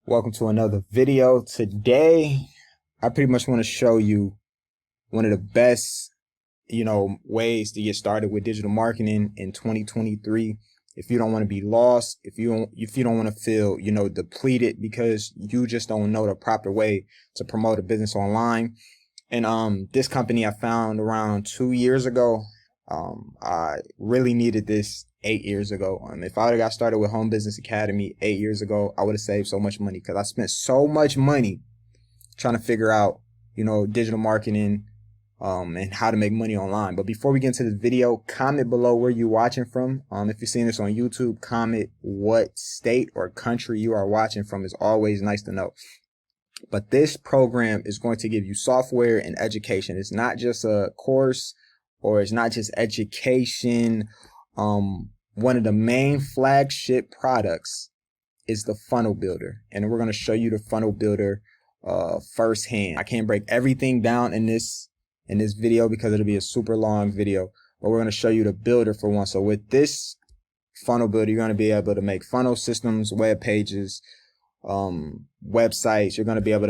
Welcome to another video. Today, I pretty much want to show you one of the best, ways to get started with digital marketing in 2023. If you don't want to be lost, if you don't want to feel, depleted because you just don't know the proper way to promote a business online. And this company I found around 2 years ago. I really needed this 8 years ago. If I would have got started with Home Business Academy 8 years ago, I would have saved so much money because I spent so much money trying to figure out, digital marketing, and how to make money online. But before we get into this video, comment below where you're watching from. If you're seeing this on YouTube, comment what state or country you are watching from. It's always nice to know. But this program is going to give you software and education. It's not just a course or it's not just education. One of the main flagship products is the funnel builder, and we're going to show you the funnel builder firsthand. I can't break everything down in this video because it'll be a super long video, but we're going to show you the builder for one. So with this funnel builder, you're going to be able to make funnel systems, web pages, websites. You're going to have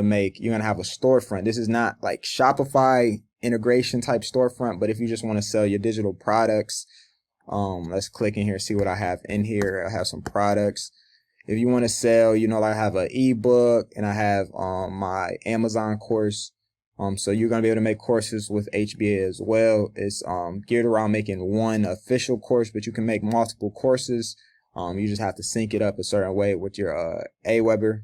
a storefront. This is not like Shopify integration type storefront, but if you just want to sell your digital products, let's click in here, see what I have in here. I have some products. If you want to sell, I have an ebook and I have my Amazon course. So you're going to be able to make courses with HBA as well. It's geared around making one official course, but you can make multiple courses. You just have to sync it up a certain way with your Aweber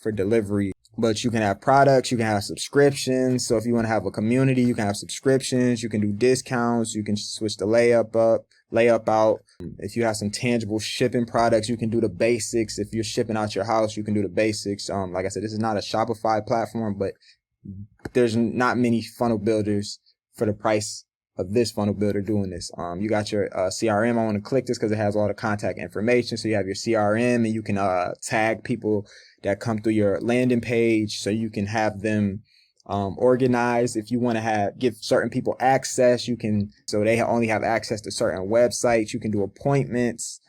for delivery. But you can have products, you can have subscriptions. So if you want to have a community, you can have subscriptions, you can do discounts, you can switch the layup out. If you have some tangible shipping products, you can do the basics. If you're shipping out your house, you can do the basics. Like I said, this is not a Shopify platform, but there's not many funnel builders for the price of this funnel builder doing this. You got your CRM. I want to click this because it has all the contact information. So you have your CRM, and you can tag people that come through your landing page, so you can have them organized. If you want to give certain people access, you can, so they only have access to certain websites. You can do appointments,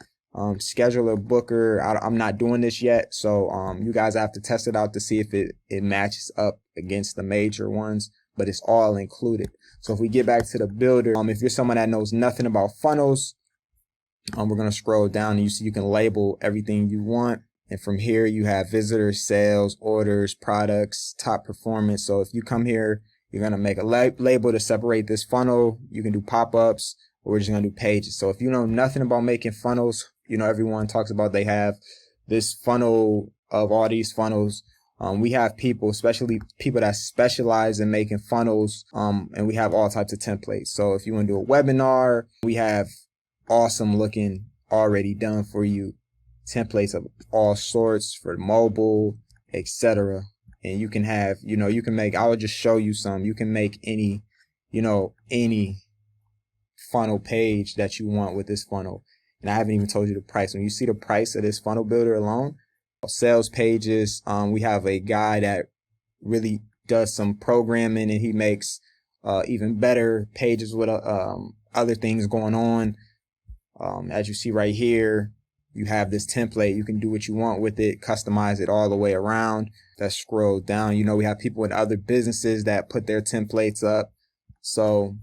schedule a booker. I'm not doing this yet, so you guys have to test it out to see if it matches up against the major ones, but it's all included. So if we get back to the builder, if you're someone that knows nothing about funnels, we're going to scroll down and you see you can label everything you want. And from here, you have visitors, sales, orders, products, top performance. So if you come here, you're going to make a label to separate this funnel. You can do pop-ups, or we're just going to do pages. So if you know nothing about making funnels, everyone talks about they have this funnel of all these funnels. We have people, especially people that specialize in making funnels, and we have all types of templates. So if you want to do a webinar, we have awesome looking, already done for you templates of all sorts for mobile, etc. And you can have, you can make, I will just show you some. You can make any, any funnel page that you want with this funnel. And I haven't even told you the price. When you see the price of this funnel builder alone, sales pages, we have a guy that really does some programming, and he makes even better pages with other things going on. As you see right here, you have this template. You can do what you want with it, customize it all the way around. Let's scroll down. We have people in other businesses that put their templates up. So,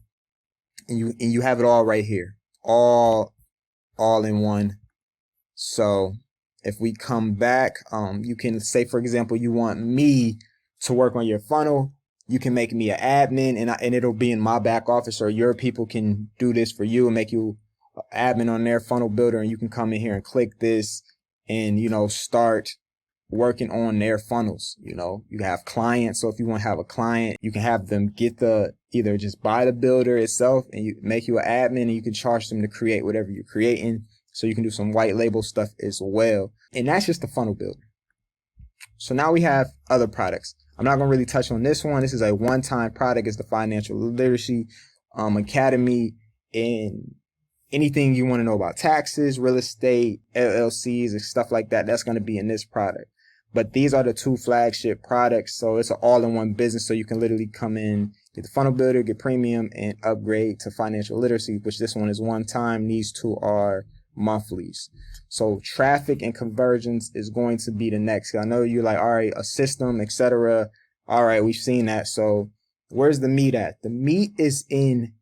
and you have it all right here, all in one. So if we come back, you can say, for example, you want me to work on your funnel. You can make me an admin, and it'll be in my back office, or your people can do this for you and make you admin on their funnel builder, and you can come in here and click this and start working on their funnels. You have clients, so if you want to have a client, you can have them get either just buy the builder itself and you make you an admin, and you can charge them to create whatever you're creating. So you can do some white label stuff as well. And that's just the funnel builder. So now we have other products. I'm not going to really touch on this one. This is a one-time product. It's the Financial Literacy Academy, and anything you want to know about taxes, real estate, LLCs, and stuff like that, that's going to be in this product. But these are the two flagship products. So it's an all-in-one business. So you can literally come in, get the funnel builder, get premium, and upgrade to financial literacy, which this one is one time. These two are monthlies. So traffic and conversions is going to be the next. I know you're like, all right, a system, etc. All right, we've seen that. So where's the meat at? The meat is in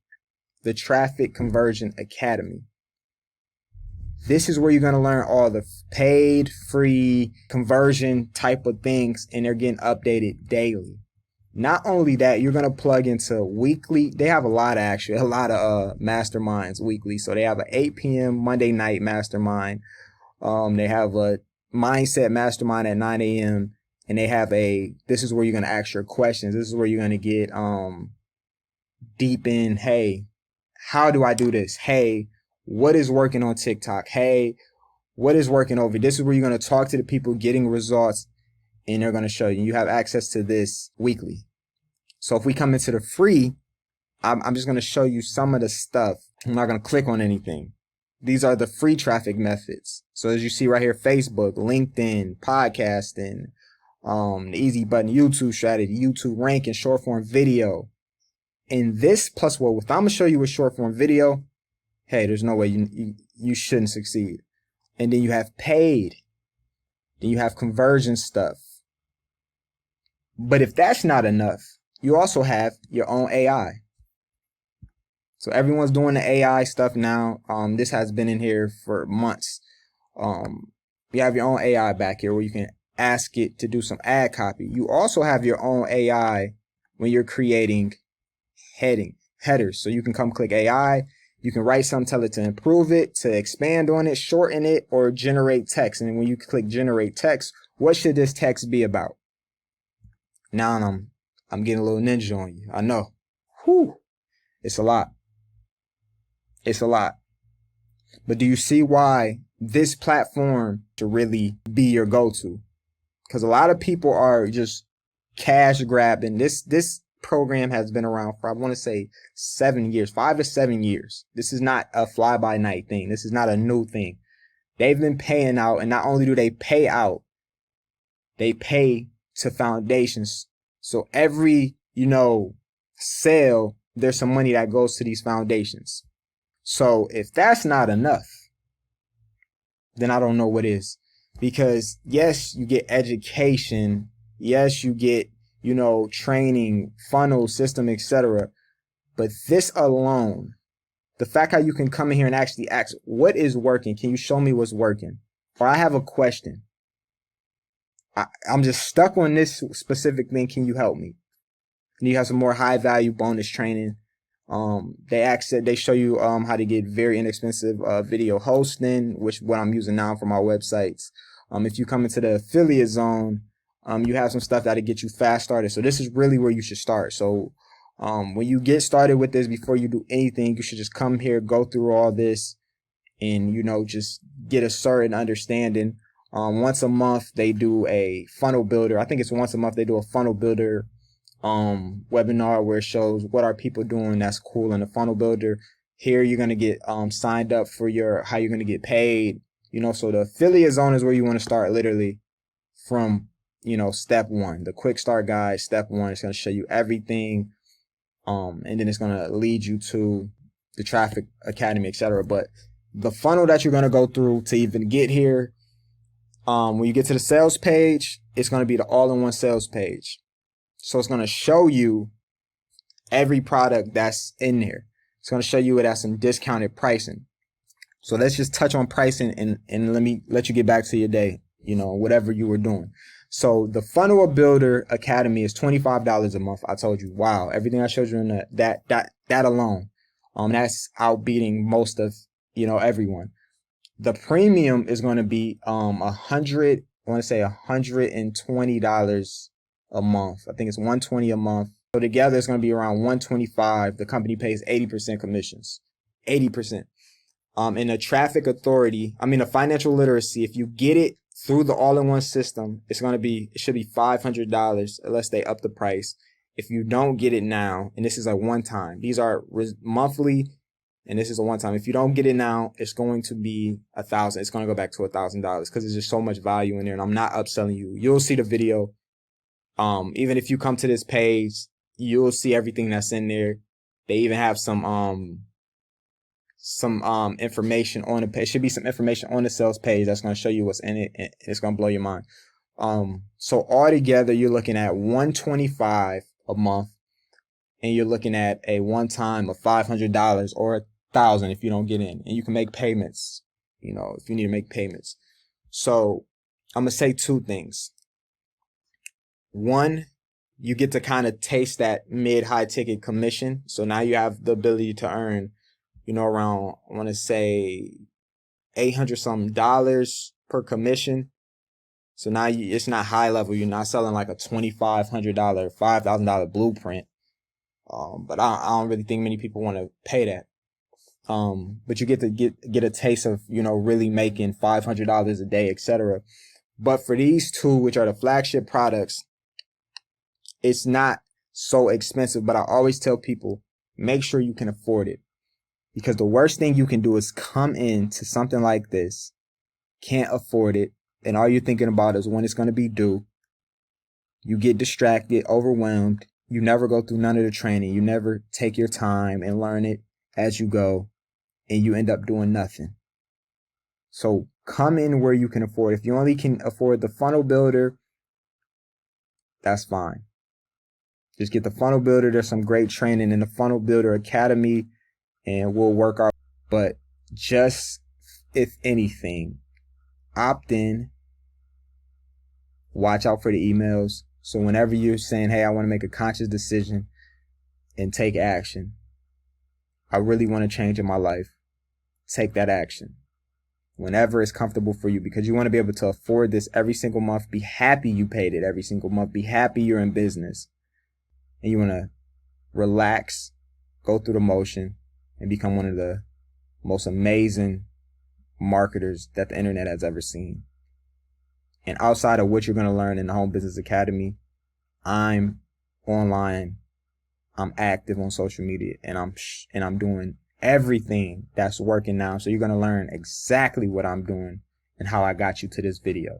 the Traffic Conversion Academy. This is where you're going to learn all the paid, free conversion type of things, and they're getting updated daily. Not only that, you're going to plug into weekly. They have a lot of masterminds weekly. So they have an 8 p.m. Monday night mastermind. They have a mindset mastermind at 9 a.m. And they have this is where you're going to ask your questions. This is where you're going to get deep in, hey, how do I do this? Hey, what is working on TikTok? Hey, what is working over? This is where you're going to talk to the people getting results, and they're going to show you. You have access to this weekly. So if we come into the free, I'm just going to show you some of the stuff. I'm not going to click on anything. These are the free traffic methods. So as you see right here, Facebook, LinkedIn, podcasting, the easy button, YouTube strategy, YouTube ranking, short form video. And this plus what if I'm going to show you a short form video, hey, there's no way you shouldn't succeed. And then you have paid. Then you have conversion stuff. But if that's not enough, you also have your own AI. So everyone's doing the AI stuff now. This has been in here for months. You have your own AI back here where you can ask it to do some ad copy. You also have your own AI when you're creating headers. So you can come click AI. You can write something, tell it to improve it, to expand on it, shorten it, or generate text. And when you click generate text, what should this text be about? Now I'm getting a little ninja on you. I know. Whew. It's a lot. It's a lot. But do you see why this platform should really be your go-to? Because a lot of people are just cash grabbing. This program has been around for, I want to say 7 years, 5 to 7 years. This is not a fly-by-night thing. This is not a new thing. They've been paying out, and not only do they pay out, they pay to foundations. So every, sale, there's some money that goes to these foundations. So if that's not enough, then I don't know what is. Because yes, you get education. Yes, you get, training, funnel, system, etc. But this alone, the fact how you can come in here and actually ask, what is working? Can you show me what's working? Or I have a question. I'm just stuck on this specific thing. Can you help me? And you have some more high value bonus training. They show you how to get very inexpensive video hosting, which what I'm using now for my websites. If you come into the affiliate zone, you have some stuff that'll get you fast started. So this is really where you should start. So when you get started with this, before you do anything, you should just come here, go through all this, and just get a certain understanding. Once a month they do a funnel builder. I think it's once a month they do a funnel builder webinar where it shows what are people doing that's cool in the funnel builder. Here you're going to get signed up for how you're going to get paid. So the affiliate zone is where you want to start, literally from step one, the quick start guide. Step one, it's going to show you everything, and then it's going to lead you to the Traffic Academy, etc. But the funnel that you're going to go through to even get here, when you get to the sales page, it's going to be the all-in-one sales page. So it's going to show you every product that's in there. It's going to show you it at some discounted pricing. So let's just touch on pricing and let you get back to your day, whatever you were doing. So the Funnel Builder Academy is $25 a month. I told you, wow, everything I showed you in that alone, that's outbeating most of, everyone. The premium is going to be $120 a month. I think it's $120 a month. So together it's going to be around $125. The company pays 80% commissions. 80%. In a traffic authority, a financial literacy, if you get it through the all-in-one system, it should be $500 unless they up the price. If you don't get it now, and this is a one time, these are monthly, and this is a one time. If you don't get it now, it's going to be $1,000. It's going to go back to $1,000 because there's just so much value in there, and I'm not upselling you. You'll see the video. Even if you come to this page, you'll see everything that's in there. They even have some some information on the page. Should be some information on the sales page that's going to show you what's in it, and it's going to blow your mind. So altogether, you're looking at $125 a month, and you're looking at a one time of $500 or $1,000 if you don't get in, and you can make payments. You know, if you need to make payments. So I'm gonna say two things. One, you get to kind of taste that mid-high ticket commission. So now you have the ability to earn, you know, around, I want to say $800 something per commission. So now it's not high level. You're not selling like a $2,500, $5,000 blueprint. But I don't really think many people want to pay that. But you get to get a taste of, you know, really making $500 a day, etc. But for these two, which are the flagship products, it's not so expensive. But I always tell people, make sure you can afford it, because the worst thing you can do is come into something like this, can't afford it, and all you're thinking about is when it's going to be due. You get distracted, overwhelmed. You never go through none of the training. You never take your time and learn it as you go, and you end up doing nothing. So come in where you can afford. If you only can afford the funnel builder, that's fine. Just get the funnel builder. There's some great training in the funnel builder academy, and we'll work our, but just, if anything, opt in, watch out for the emails. So whenever you're saying, hey, I want to make a conscious decision and take action, I really want to change in my life, take that action whenever it's comfortable for you, because you want to be able to afford this every single month. Be happy you paid it every single month. Be happy you're in business, and you want to relax, go through the motion, and become one of the most amazing marketers that the internet has ever seen. And outside of what you're going to learn in the Home Business Academy, I'm online, I'm active on social media, and I'm doing everything that's working now. So you're going to learn exactly what I'm doing and how I got you to this video.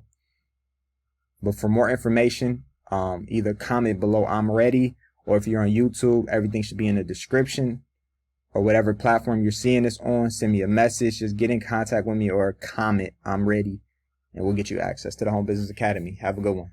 But for more information, either comment below I'm ready, or if you're on YouTube, everything should be in the description, or whatever platform you're seeing this on. Send me a message, just get in contact with me, or comment I'm ready, and we'll get you access to the Home Business Academy. Have a good one.